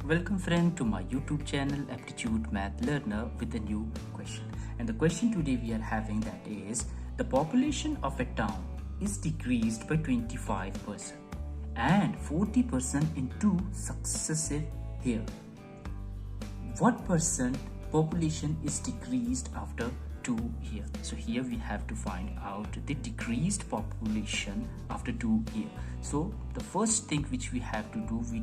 Welcome friend to my YouTube channel Aptitude Math Learner with a new question. And the question today we are having that is the population of a town is decreased by 25% and 40% in 2 successive years. What percent population is decreased after 2 years? So here we have to find out the decreased population after 2 years. So the first thing which we have to do, we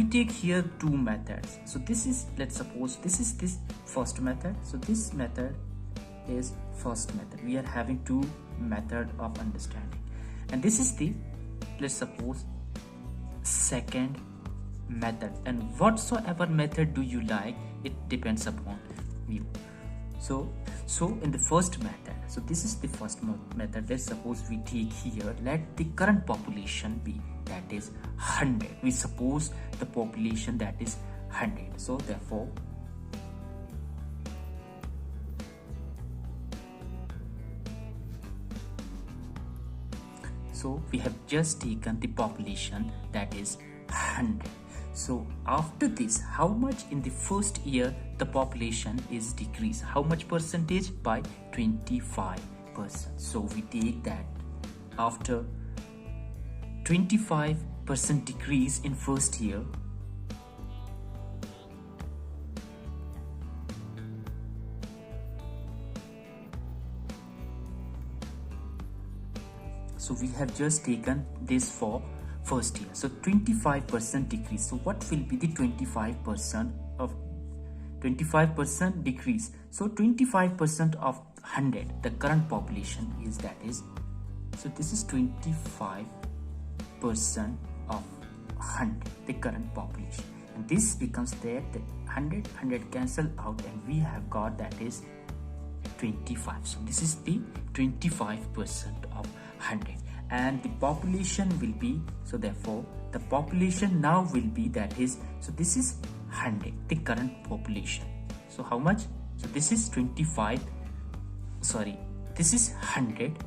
take here 2 methods. So this is, let's suppose this is this first method. So this method is first method. We are having 2 method of understanding, and this is the, let's suppose, second method. And whatsoever method do you like, it depends upon you. So in the first method, so this is the first method. Let's suppose we take here, let the current population be, that is 100. We suppose the population that is 100. So therefore we have just taken the population that is 100. So after this, how much in the first year the population is decreased? How much percentage? By 25%. So we take that after 25% decrease in first year, so we have just taken this for first year. So 25% decrease. So what will be the 25% decrease? So 25% of 100, the current population is, that is, so this is 25% of 100, the current population, and this becomes there, the 100 cancel out, and we have got that is 25. So this is the 25% of 100, and the population will be, so therefore the population now will be, that is, so this is 100, the current population. So how much? So this is 100,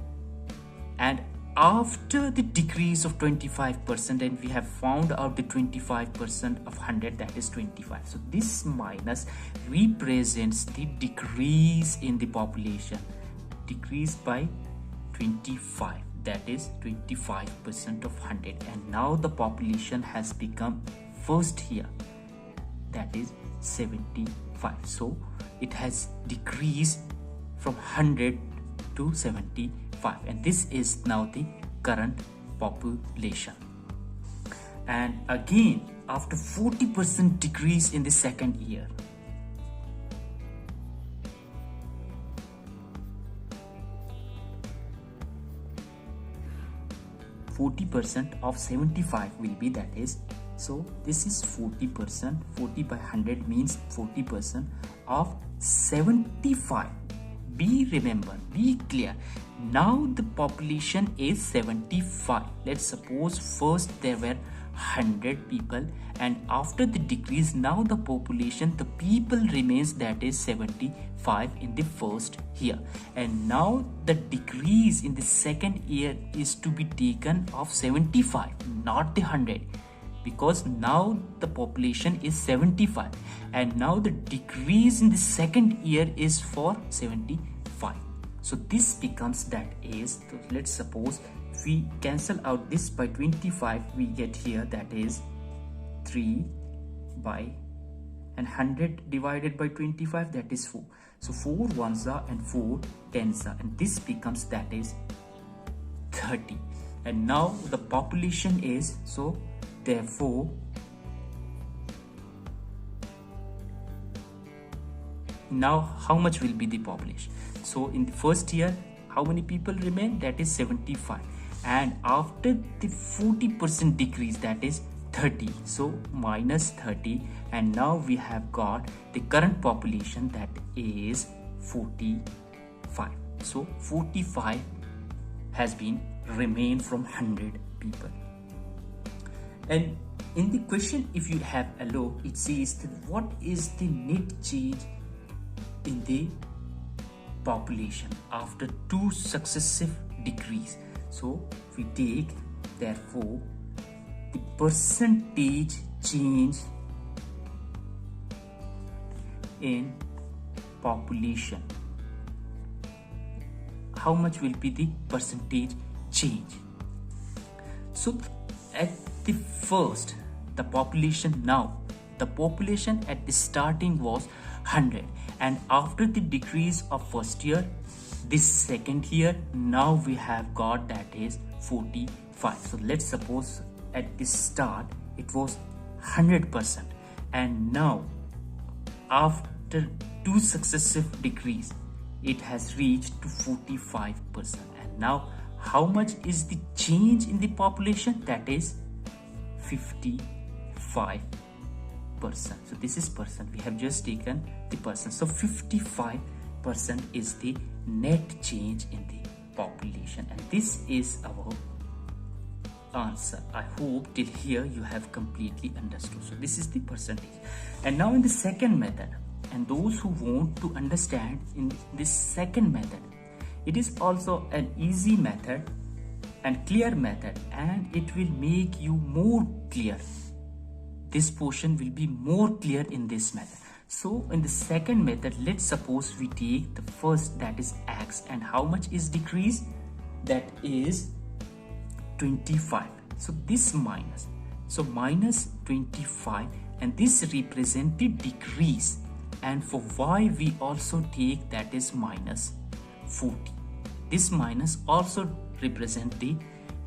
and after the decrease of 25%, and we have found out the 25% of 100, that is 25. So this minus represents the decrease in the population, decreased by 25, that is 25% of 100. And now the population has become first year, that is 75. So it has decreased from 100 to 75, and this is now the current population. And again, after 40% decrease in the second year, %40 of 75 will be, that is, so this is 40%, 40 by 100 means 40% of 75. Be clear. Now the population is 75. Let's suppose first there were 100 people, and after the decrease, now the population, the people remains, that is 75 in the first year, and now the decrease in the second year is to be taken of 75, not the 100, because now the population is 75, and now the decrease in the second year is for 75. So this becomes, that is, so let's suppose if we cancel out this by 25, we get here, that is 3 by, and 100 divided by 25, that is 4. So 4 ones are and 4 tens are, and this becomes, that is 30. And now the population is, so therefore now how much will be the population? So in the first year, how many people remain? That is 75, and after the 40% decrease, that is 30. So minus 30, and now we have got the current population, that is 45. So 45 has been remained from 100 people. And in the question, if you have allow, it says that what is the net change in the population after 2 successive decrease. So we take, therefore, the percentage change in population. How much will be the percentage change? So at the first, the population at the starting was 100, and after the decrease of first year, this second year, now we have got that is 45. So let's suppose at the start it was 100%, and now after 2 successive decrees it has reached to 45%. And now how much is the change in the population? That is 55%. So this is percent, we have just taken the percent. So 55% is the net change in the population, and this is our answer. I hope till here you have completely understood. So this is the percentage. And now in the second method, and those who want to understand in this second method, it is also an easy method and clear method, and it will make you more clear. This portion will be more clear in this method. So in the second method, let's suppose we take the first, that is x, and how much is decrease? That is 25. So this minus, so minus 25, and this represents the decrease. And for y we also take that is minus 40. This minus also represent the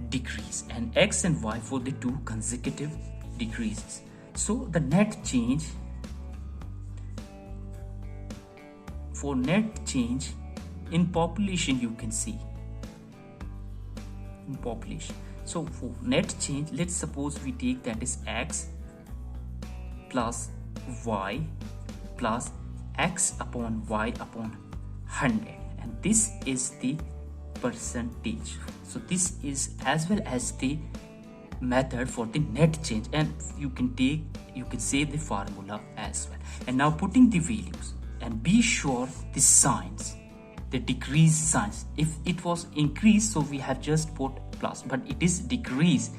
decrease, and x and y for the 2 consecutive decreases. So the net change, for net change in population, you can see in population. So for net change, let's suppose we take that is x plus y plus x upon y upon 100, and this is the percentage. So this is as well as the method for the net change, and you can say the formula as well. And now putting the values, and be sure the signs, the decrease signs. If it was increase, so we have just put plus, but it is decrease,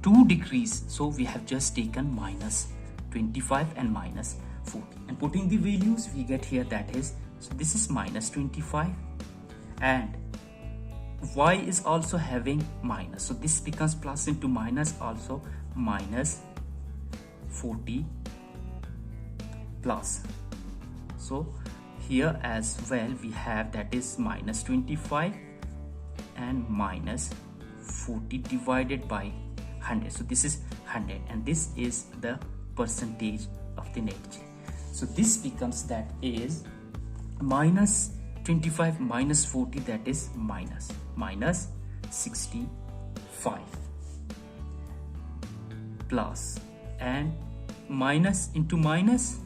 2 decrease, so we have just taken minus 25 and minus 40, and putting the values we get here, that is, so this is minus 25, and y is also having minus, so this becomes plus into minus, also minus 40 plus. So here as well we have that is minus 25 and minus 40 divided by 100, so this is 100, and this is the percentage of the net change. So this becomes that is minus 25 minus 40, that is minus 65 plus, and minus into minus,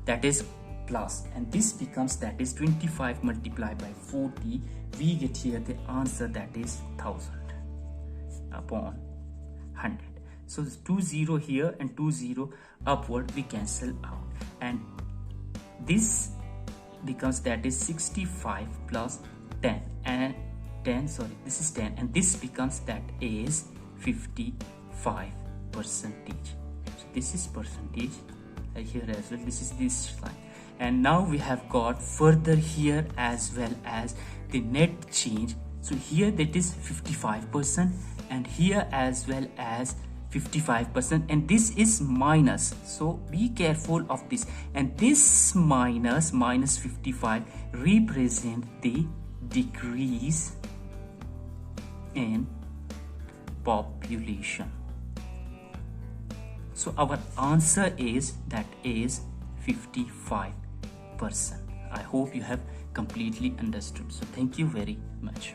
that is plus, and this becomes that is 25 multiplied by 40. We get here the answer, that is 1000 upon 100. So 2 0 here and 2 0 upward we cancel out, and this becomes that is 65 plus 10, and 10, sorry, this is 10, and this becomes that is 55 percentage. So this is percentage here as well, this is this line. And now we have got further here as well as the net change. So here that is 55%, and here as well as 55%, and this is minus, so be careful of this, and this minus 55 represent the decrease in population. So our answer is that is 55%. I hope you have completely understood. So thank you very much.